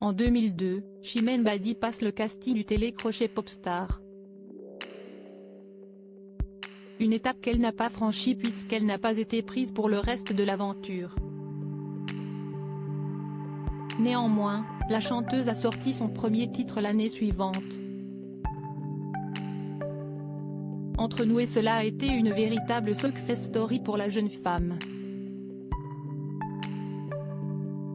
En 2002, Chimène Badi passe le casting du télécrochet Popstar. Une étape qu'elle n'a pas franchie puisqu'elle n'a pas été prise pour le reste de l'aventure. Néanmoins, la chanteuse a sorti son premier titre l'année suivante. Entre nous et cela a été une véritable success story pour la jeune femme.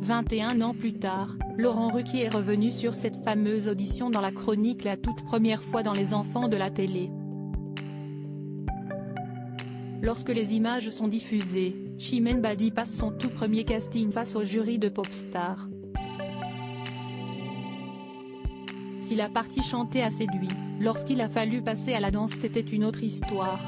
21 ans plus tard, Laurent Ruquier est revenu sur cette fameuse audition dans la chronique la toute première fois dans Les Enfants de la télé. Lorsque les images sont diffusées, Chimène Badi passe son tout premier casting face au jury de Popstar. Si la partie chantée a séduit, lorsqu'il a fallu passer à la danse c'était une autre histoire.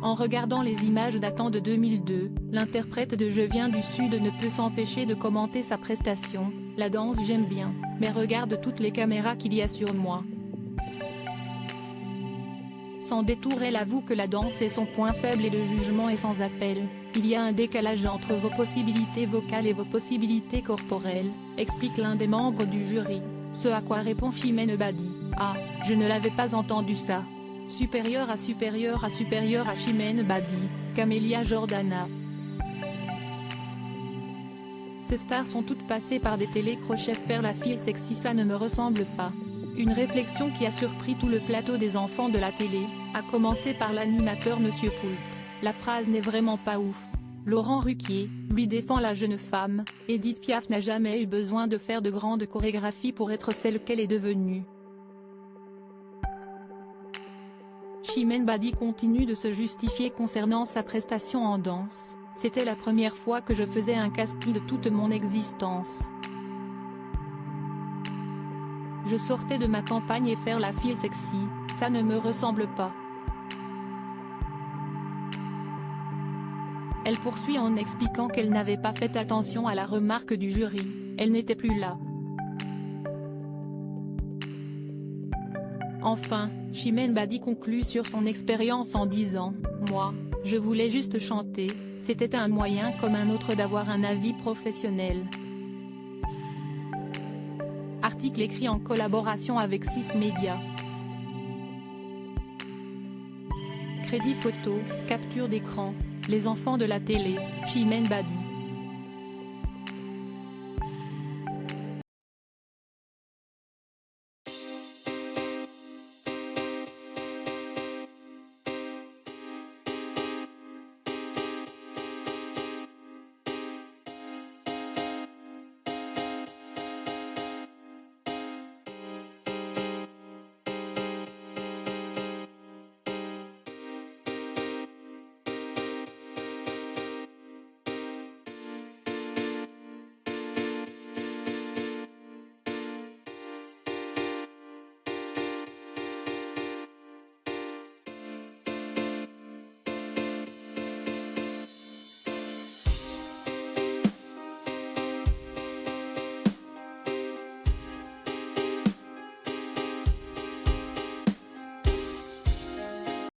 En regardant les images datant de 2002, l'interprète de Je viens du Sud ne peut s'empêcher de commenter sa prestation. La danse j'aime bien, mais regarde toutes les caméras qu'il y a sur moi. Sans détour elle avoue que la danse est son point faible et le jugement est sans appel. Il y a un décalage entre vos possibilités vocales et vos possibilités corporelles, explique l'un des membres du jury, ce à quoi répond Chimène Badi, ah, je ne l'avais pas entendu ça. Supérieur à Chimène Badi, Camélia Jordana. Ces stars sont toutes passées par des télécrochets. Faire la fille sexy ça ne me ressemble pas. Une réflexion qui a surpris tout le plateau des Enfants de la télé, à commencer par l'animateur Monsieur Poulpe. La phrase n'est vraiment pas ouf. Laurent Ruquier, lui défend la jeune femme. Edith Piaf n'a jamais eu besoin de faire de grandes chorégraphies pour être celle qu'elle est devenue. Chimène Badi continue de se justifier concernant sa prestation en danse. C'était la première fois que je faisais un casting de toute mon existence. Je sortais de ma campagne et faire la fille sexy, ça ne me ressemble pas. Elle poursuit en expliquant qu'elle n'avait pas fait attention à la remarque du jury, elle n'était plus là. Enfin, Chimène Badi conclut sur son expérience en disant « Moi, je voulais juste chanter, c'était un moyen comme un autre d'avoir un avis professionnel. » Article écrit en collaboration avec 6 médias. Crédit photo, capture d'écran, Les Enfants de la télé, Chimène Badi.